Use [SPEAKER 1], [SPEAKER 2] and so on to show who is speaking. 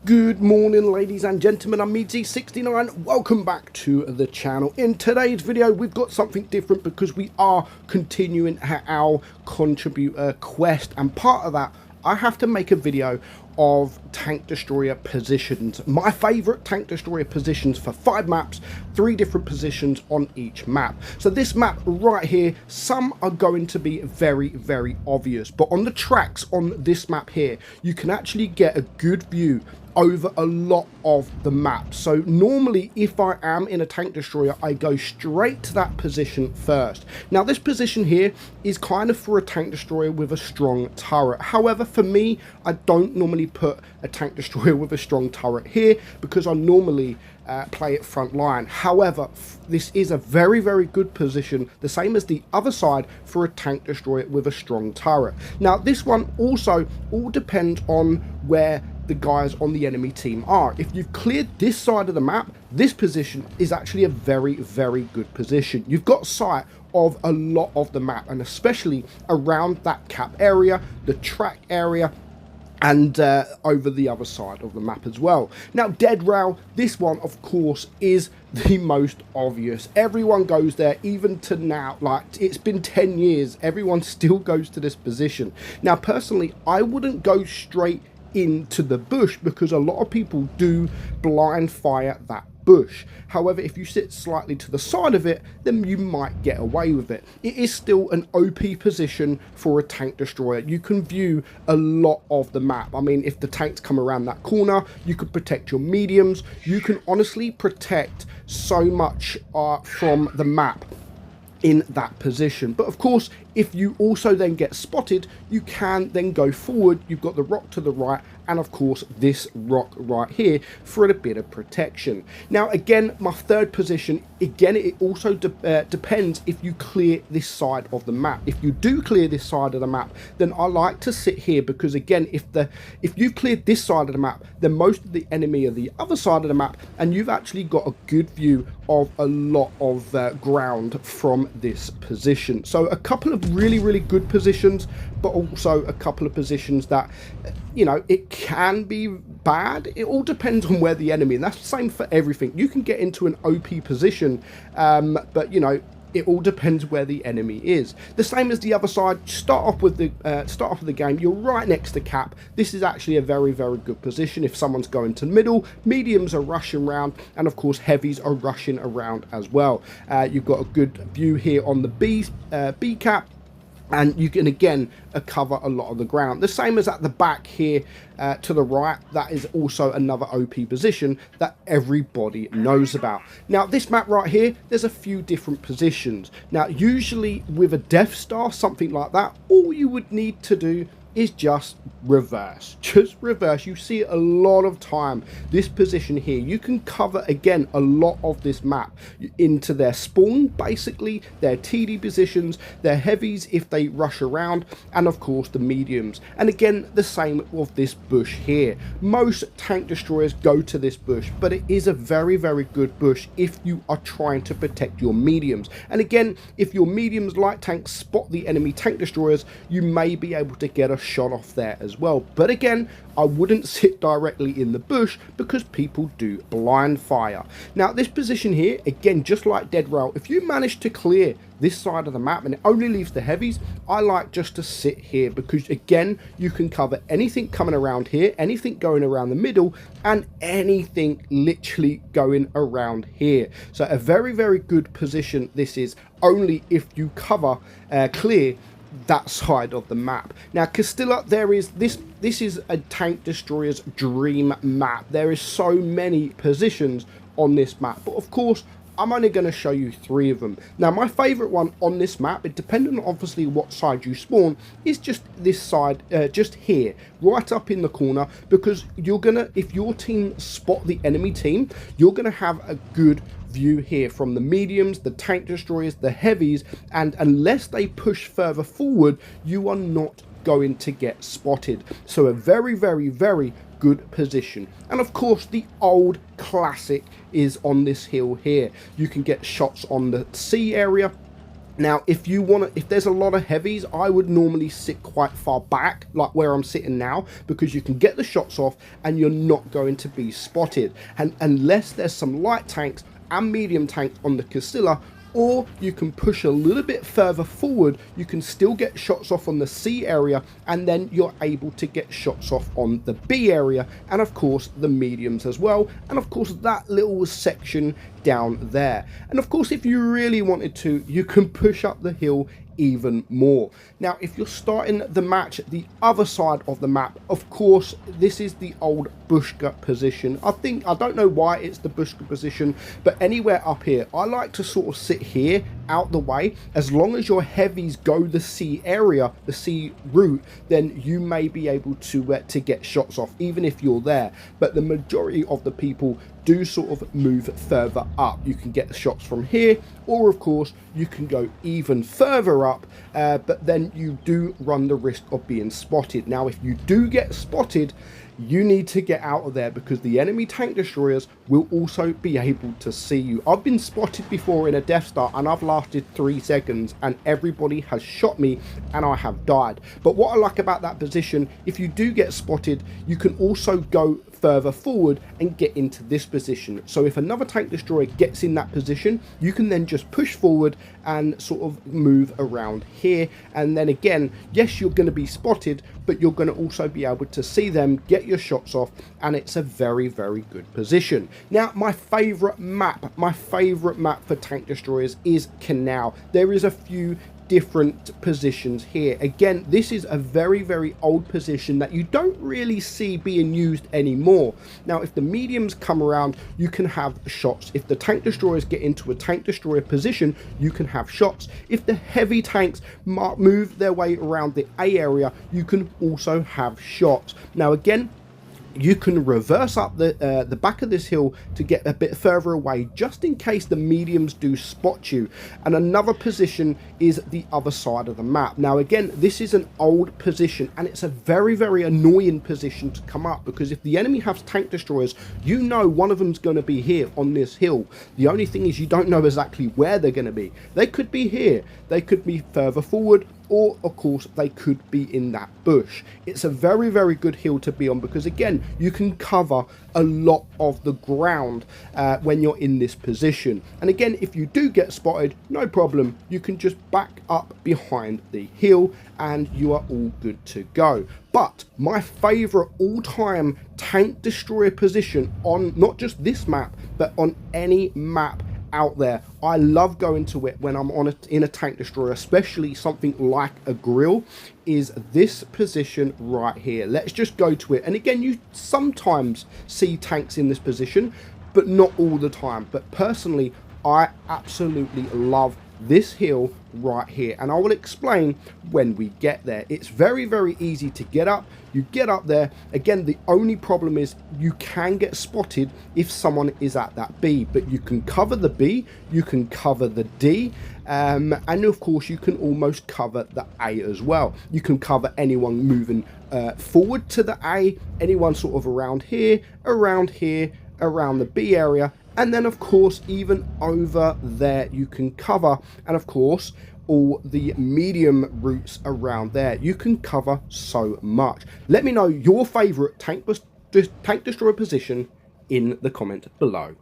[SPEAKER 1] Good morning, ladies and gentlemen, I'm meadsyreplays. Welcome back to the channel. In today's video, we've got something different because we are continuing our contributor quest, and part of that, I have to make a video of tank destroyer positions. My favorite tank destroyer positions for 5 maps, 3 different positions on each map. So this map right here, some are going to be very obvious, but on the tracks on this map here, you can actually get a good view over a lot of the map. So normally if I am in a tank destroyer, I go straight to that position first. Now this position here is kind of for a tank destroyer with a strong turret. However, for me, I don't normally put a tank destroyer with a strong turret here because I normally play it front line. However, this is a very good position, the same as the other side, for a tank destroyer with a strong turret. Now this one also all depends on where the guys on the enemy team are. If you've cleared this side of the map, this position is actually a very good position. You've got sight of a lot of the map, and especially around that cap area, the track area, and over the other side of the map as well. Now dead rail, this one of course is the most obvious. Everyone goes there, even to now. Like, it's been 10 years, everyone still goes to this position. Now personally, I wouldn't go straight into the bush because a lot of people do blind fire that bush. However, if you sit slightly to the side of it, then you might get away with it. It is still an OP position for a tank destroyer. You can view a lot of the map. I mean, if the tanks come around that corner, you could protect your mediums. You can honestly protect so much from the map in that position. But of course, if you also then get spotted, you can then go forward. You've got the rock to the right, and of course this rock right here for a bit of protection. Now again, my third position, again, it also depends if you clear this side of the map. If you do clear this side of the map, then I like to sit here because again, if you've cleared this side of the map, then most of the enemy are the other side of the map, and you've actually got a good view of a lot of ground from this position. So a couple of really good positions, but also a couple of positions that, you know, it can be bad. It all depends on where the enemy, and that's the same for everything. You can get into an OP position, but you know, it all depends where the enemy is. The same as the other side. Start off with the game, you're right next to cap. This is actually a very good position if someone's going to middle. Mediums are rushing around, and of course heavies are rushing around as well. You've got a good view here on the B cap, and you can again cover a lot of the ground. The same as at the back here to the right. That is also another OP position that everybody knows about. Now this map right here, there's a few different positions. Now usually with a Death Star, something like that, all you would need to do is just reverse. You see it a lot of time. This position here, you can cover again a lot of this map into their spawn, basically their TD positions, their heavies if they rush around, and of course the mediums. And again, the same with this bush here. Most tank destroyers go to this bush, but it is a very good bush if you are trying to protect your mediums. And again, if your mediums light tanks spot the enemy tank destroyers, you may be able to get a shot off there as well. But again, I wouldn't sit directly in the bush because people do blind fire. Now this position here, again, just like dead rail, if you manage to clear this side of the map and it only leaves the heavies, I like just to sit here because again, you can cover anything coming around here, anything going around the middle, and anything literally going around here. So a very good position this is, only if you cover clear that side of the map. Now Castilla, there is this is a tank destroyer's dream map. There is so many positions on this map, but of course I'm only going to show you 3 of them. Now my favorite one on this map, it depending on obviously what side you spawn, is just this side, just here, right up in the corner, because you're gonna, if your team spot the enemy team, you're gonna have a good view here from the mediums, the tank destroyers, the heavies, and unless they push further forward, you are not going to get spotted. So a very good position. And of course the old classic is on this hill here. You can get shots on the C area, Now, if there's a lot of heavies, I would normally sit quite far back, like where I'm sitting now, because you can get the shots off and you're not going to be spotted. And unless there's some light tanks and medium tanks on the Castilla, or you can push a little bit further forward, you can still get shots off on the C area, and then you're able to get shots off on the B area, and of course the mediums as well, and of course that little section down there. And of course, if you really wanted to, you can push up the hill even more. Now, if you're starting the match the other side of the map, of course this is the old bushka position. I don't know why it's the bushka position, but anywhere up here, I like to sort of sit here out the way. As long as your heavies go the C area, the C route, then you may be able to get shots off even if you're there. But the majority of the people do sort of move further up. You can get the shots from here, or of course you can go even further up, but then you do run the risk of being spotted. Now, if you do get spotted, you need to get out of there, because the enemy tank destroyers will also be able to see you. I've been spotted before in a Death Star, and I've lasted 3 seconds and everybody has shot me and I have died. But what I like about that position, if you do get spotted, you can also go further forward and get into this position. So if another tank destroyer gets in that position, you can then just push forward and sort of move around here. And then again, yes, you're going to be spotted, but you're going to also be able to see them, get your shots off, and it's a very, very good position. Now, my favorite map for tank destroyers is Canal. There is a few different positions here. Again, this is a very, very old position that you don't really see being used anymore. Now, if the mediums come around, you can have shots. If the tank destroyers get into a tank destroyer position, you can have shots. If the heavy tanks move their way around the A area, you can also have shots. Now, again, you can reverse up the back of this hill to get a bit further away, just in case the mediums do spot you. And another position is the other side of the map. Now, again, this is an old position, and it's a very, very annoying position to come up, because if the enemy has tank destroyers, you know one of them's going to be here on this hill. The only thing is you don't know exactly where they're going to be. They could be here, they could be further forward, or of course they could be in that bush. It's a very, very good hill to be on, because again, you can cover a lot of the ground when you're in this position. And again, if you do get spotted, no problem, you can just back up behind the hill and you are all good to go. But my favorite all-time tank destroyer position on not just this map, but on any map out there, I love going to it when I'm in a tank destroyer, especially something like a grill, is this position right here. Let's just go to it. And again, you sometimes see tanks in this position, but not all the time. But personally, I absolutely love this hill right here, and I will explain when we get there. It's very, very easy to get up. You get up there. Again, the only problem is you can get spotted if someone is at that B, but you can cover the B, you can cover the D, and of course you can almost cover the A as well. You can cover anyone moving forward to the A, anyone sort of around here, around the B area, and then of course even over there you can cover, and of course all the medium routes around there. You can cover so much. Let me know your favorite tank destroyer position in the comment below.